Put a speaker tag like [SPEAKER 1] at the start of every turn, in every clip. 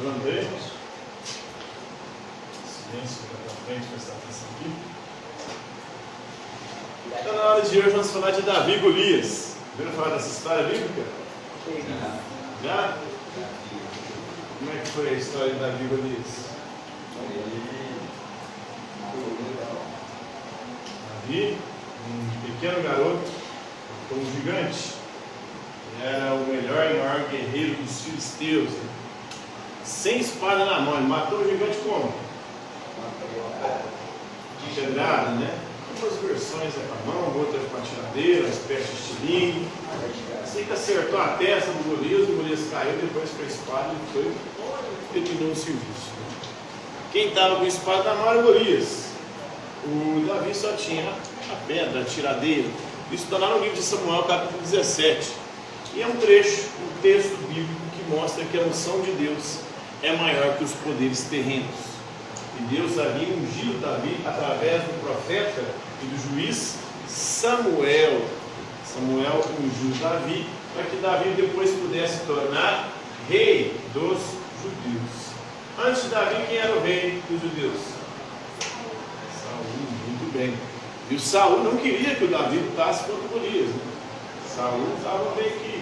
[SPEAKER 1] Pronto aí? Silêncio para frente, prestar atenção aqui. Então, na aula de hoje, vamos falar de Davi e Golias. Viram falar dessa história bíblica? Já? Como é que foi a história de Davi e Golias? Davi, um pequeno garoto, com um gigante. Ele era o melhor e maior guerreiro dos filisteus. Sem espada na mão. Ele matou o gigante como? De pedrada, né? Algumas versões é com a mão, outras com a tiradeira, uma espécie de estilingue. Assim que acertou a testa do Golias, o Golias caiu, depois com a espada e foi, terminou o serviço. Quem estava com a espada na mão era o Golias. O Davi só tinha a pedra, a tiradeira. Isso está lá no livro de Samuel, capítulo 17. E é um trecho, um texto bíblico que mostra que a unção de Deus é maior que os poderes terrenos. E Deus havia ungido Davi através do profeta e do juiz Samuel. Samuel ungiu Davi para que Davi depois pudesse tornar rei dos judeus. Antes de Davi, quem era o rei dos judeus? Saul, muito bem. E o Saul não queria que o Davi lutasse contra Golias, né? Saul estava meio que,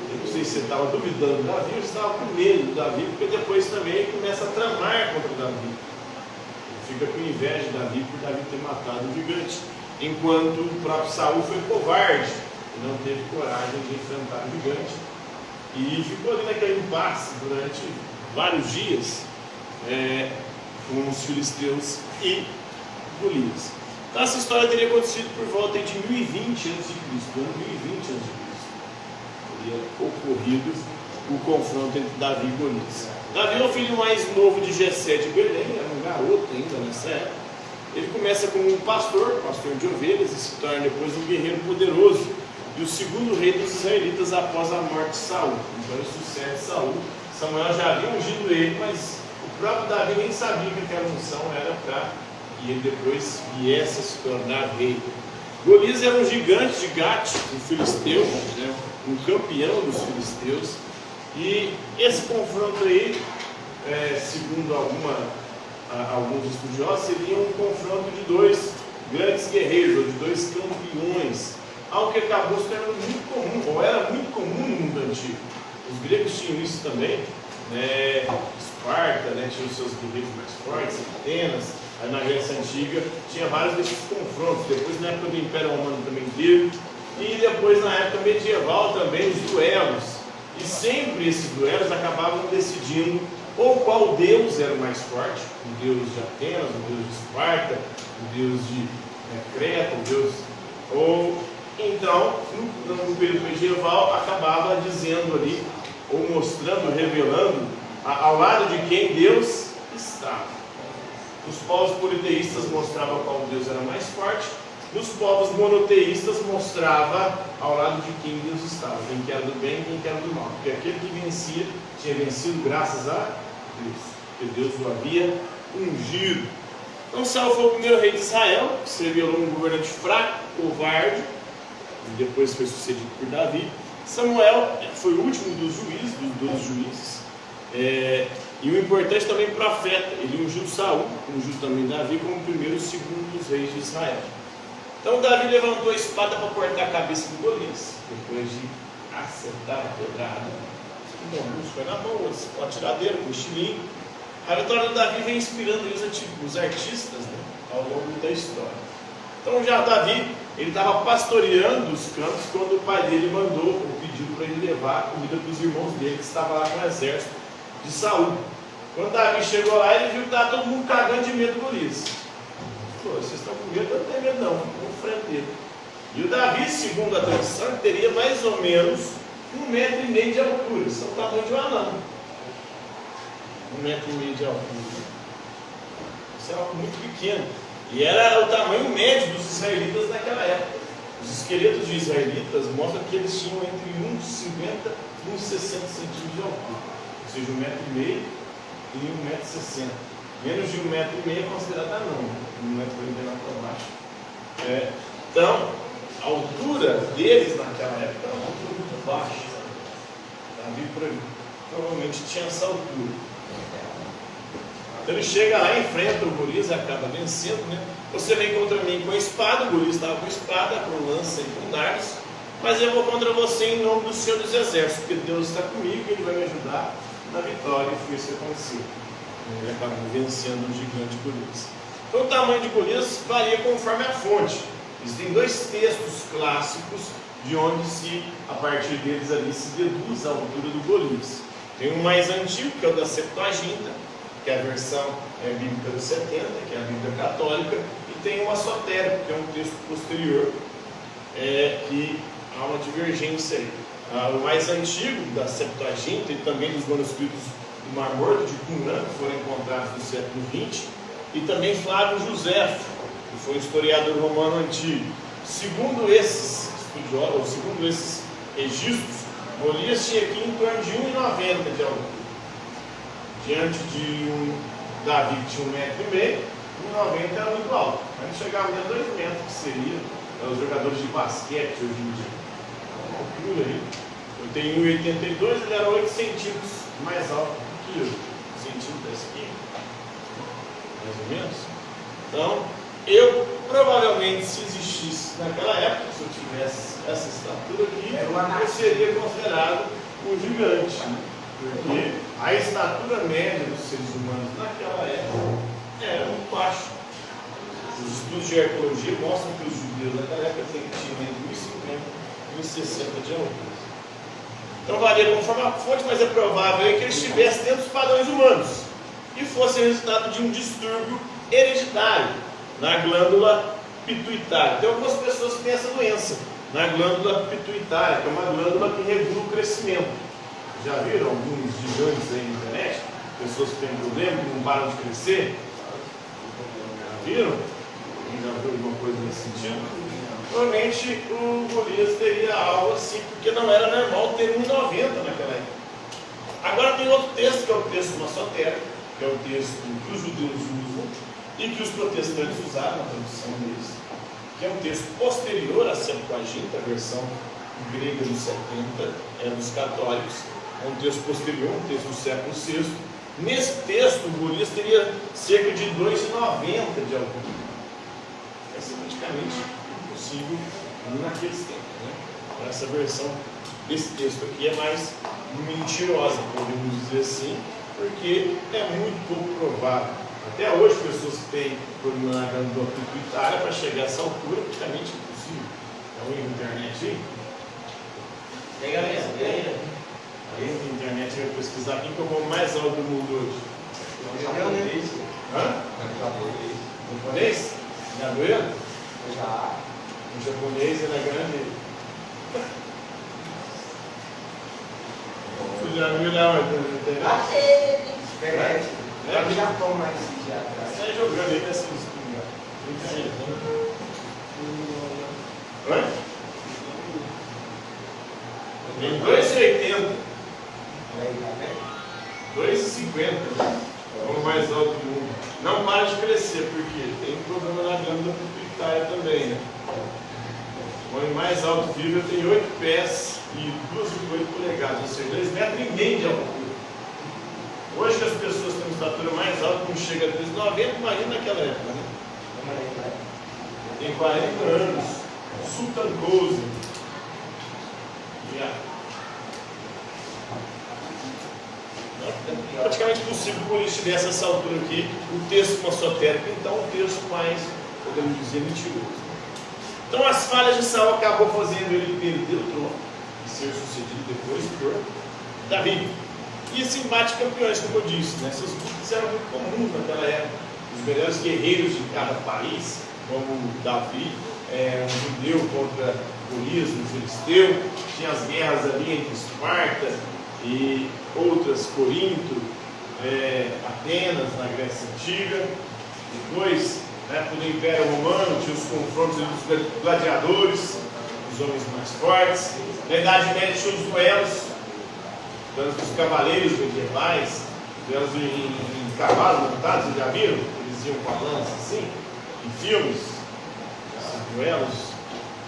[SPEAKER 1] eu não sei se você estava duvidando do Davi ou se estava com medo do Davi, porque depois também ele começa a tramar contra o Davi. Ele fica com inveja de Davi por Davi ter matado o gigante, enquanto o próprio Saul foi covarde e não teve coragem de enfrentar o gigante. E ficou ali naquele impasse durante vários dias com os filisteus e Golias. Então essa história teria acontecido por volta de 1020 a.C., ano 1020 a.C. teria ocorrido o confronto entre Davi e Golias. Davi é o filho mais novo de Jessé de Belém, era um garoto ainda nessa época. Ele começa como um pastor de ovelhas, e se torna depois um guerreiro poderoso e o segundo rei dos israelitas após a morte de Saul. Então ele sucede Saul. Samuel já havia ungido ele, mas o próprio Davi nem sabia que aquela unção era para que ele depois viesse a se tornar rei. Golias era um gigante de Gate, um filisteu, né? Um campeão dos filisteus. E esse confronto aí, segundo alguns estudiosos, seria um confronto de dois grandes guerreiros, ou de dois campeões, algo que acabou se tornando muito comum, ou era muito comum no mundo antigo. Os gregos tinham isso também, né? Esparta, né? Tinha os seus guerreiros mais fortes, Atenas. Aí na Grécia Antiga tinha vários desses confrontos. Depois, na época do Império Romano, também teve. E depois, na época medieval, também os duelos. E sempre esses duelos acabavam decidindo ou qual deus era o mais forte, o deus de Atenas, o deus de Esparta, o deus de Creta, o deus... Ou então, no período medieval, acabava dizendo ali, ou mostrando, revelando, ao lado de quem Deus estava. Os povos politeístas mostravam qual Deus era mais forte, os povos monoteístas mostrava ao lado de quem Deus estava, quem que era do bem e quem que era do mal, porque aquele que vencia tinha vencido graças a Deus, porque Deus o havia ungido. Então Saul foi o primeiro rei de Israel, que se revelou um governante fraco, covarde, e depois foi sucedido por Davi. Samuel foi o último dos juízes, dos 12 juízes, e o importante também profeta. Ele ungiu Saul, ungiu também Davi como o primeiro e o segundo dos reis de Israel. Então Davi levantou a espada para cortar a cabeça do Golias, depois de acertar a pedrada. Um foi na mão, outro com a tiradeira, com o estilingue. A vitória de Davi vem inspirando os artistas, né, ao longo da história. Então já Davi, ele estava pastoreando os campos quando o pai dele mandou, ou pediu para ele levar a comida para os irmãos dele, que estavam lá com o exército de Saul. Quando Davi chegou lá, ele viu que estava todo mundo cagando de medo do Golias. Falou: vocês estão com medo? Eu não tenho medo não, vou frente dele. E o Davi, segundo a tradição, teria mais ou menos 1,5 metro de altura. Isso é o tamanho de um anão. 1,5 metro de altura. Isso é algo muito pequeno. E era o tamanho médio dos israelitas naquela época. Os esqueletos de israelitas mostram que eles tinham entre 1,50 e 1,60 centímetros de altura. Ou seja, 1,5 metro e 1,60 metro. Menos de 1,5 metro é considerado anão. 1 metro e meio lá para baixo. Então, a altura deles naquela época era uma altura muito baixa. Davi por ali. provavelmente tinha essa altura. Então ele chega lá, enfrenta o Golias, acaba vencendo, né? Você vem contra mim com a espada, o Golias estava com espada, com lança e com dardos, mas eu vou contra você em nome do Senhor dos Exércitos, porque Deus está comigo e Ele vai me ajudar na vitória. E foi isso que aconteceu. Ele acabou vencendo o gigante Golias. Então o tamanho de Golias varia conforme a fonte. Existem dois textos clássicos de onde a partir deles ali se deduz a altura do Golias. Tem um mais antigo, que é o da Septuaginta, que é a versão bíblica dos 70, que é a Bíblia Católica, e tem uma Sotérica, que é um texto posterior, que há uma divergência aí. O mais antigo da Septuaginta e também dos manuscritos do Mar Morto de Qumran, que foram encontrados no século XX, e também Flávio Josefo, que foi um historiador romano antigo. Segundo esses estudiosos, ou segundo esses registros, Golias tinha aqui em torno de 1,90 de altura. Diante de Davi que tinha 1,5 metros, 1,90 era muito alto. Mas ele chegava a 2 metros, que seria os jogadores de basquete hoje em dia. Uma altura aí. Eu tenho 1,82, ele era 8 centímetros mais alto do que eu. Centímetros aqui, mais ou menos. Então, eu provavelmente, se existisse naquela época, se eu tivesse essa estatura aqui, eu seria considerado um gigante. Porque a estatura média dos seres humanos naquela época era muito baixa. Os estudos de arqueologia mostram que os judeus naquela época tinham entre 1,50 e 1,60 de altura. Então varia conforme a fonte, mas é provável que ele estivesse dentro dos padrões humanos e fosse resultado de um distúrbio hereditário na glândula pituitária. Tem algumas pessoas que têm essa doença na glândula pituitária, que é uma glândula que regula o crescimento. Já viram alguns gigantes aí na internet? Pessoas que têm problema, que não param de crescer? Já viram? Quem já viu alguma coisa nesse sentido? Provavelmente o Golias teria algo assim, porque não era normal ter 1,90 naquela época. Agora tem outro texto, que é o texto maçotérico, que é o texto que os judeus usam e que os protestantes usaram na tradução deles, que é um texto posterior à Septuaginta, a versão grega dos 70, dos católicos. É um texto posterior, um texto do século VI. Nesse texto, o Golias teria cerca de 2,90 de altura. Essa é praticamente impossível naqueles tempos, né? Essa versão desse texto aqui é mais mentirosa, podemos dizer assim, porque é muito pouco provável. Até hoje, pessoas que têm problema na glândula pituitária, para chegar a essa altura, é praticamente impossível. Então, na internet aí.
[SPEAKER 2] Tem galera,
[SPEAKER 1] Aí na internet vai pesquisar quem que é o homem mais alto do mundo hoje.
[SPEAKER 2] japonês.
[SPEAKER 1] Hã? Japonês? Nagoya?
[SPEAKER 2] Já.
[SPEAKER 1] O japonês ele é grande. O Nagoya não é internet?
[SPEAKER 2] Internet. É do Japão, mas já atrás.
[SPEAKER 1] Sai jogando aí nessa espinha. Oi? Tem 2,80.
[SPEAKER 2] Aí, tá vendo?
[SPEAKER 1] 2,50. O mais alto do mundo. Não para de crescer, porque tem um problema na glândula pituitária também, né? O homem mais alto vivo tem 8 pés e 2,8 polegadas, ou seja, 2,5 metros de altura. Hoje que as pessoas têm uma estatura mais alta, não chega a 2,90, imagina naquela época, né? Tem 40 anos. Sultan Kozy. É praticamente impossível que o Golias tivesse essa altura aqui. O texto maçotérico, então, um texto mais, podemos dizer, mentiroso. Então, as falhas de Saul acabou fazendo ele perder o trono e ser sucedido depois por Davi. E esse embate de campeões, como eu disse, né? Essas lutas eram muito comuns naquela época. Os melhores guerreiros de cada país, como Davi, um judeu contra Golias, um filisteu, tinha as guerras ali entre Esparta e outras, Corinto, Atenas, na Grécia Antiga. Depois, na época do Império Romano, tinha os confrontos entre os gladiadores, os homens mais fortes. Na Idade Média tinha os duelos dos cavaleiros medievais, duelos em cavalos montados, vocês já viram? Eles iam com a lança assim, em filmes, esses duelos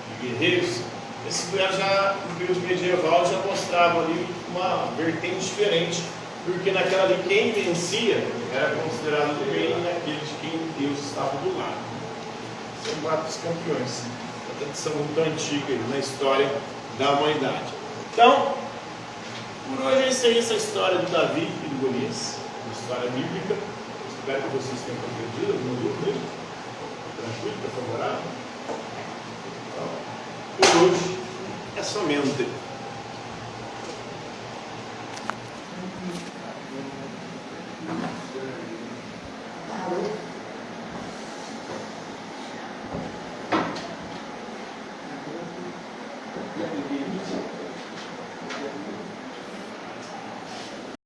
[SPEAKER 1] de guerreiros. Esses duelos já, no período medieval, já mostravam mostravam ali uma vertente diferente, porque naquela ali quem vencia era considerado o rei naquele de quem Deus estava do lado. São 4 campeões, uma tradição muito antiga aí na história da humanidade. Então, por hoje é isso aí, essa história de Davi e de Golias, uma história bíblica. Espero que vocês tenham compreendido, alguma dúvida? Tranquilo, está favorável? Então, por hoje é somente.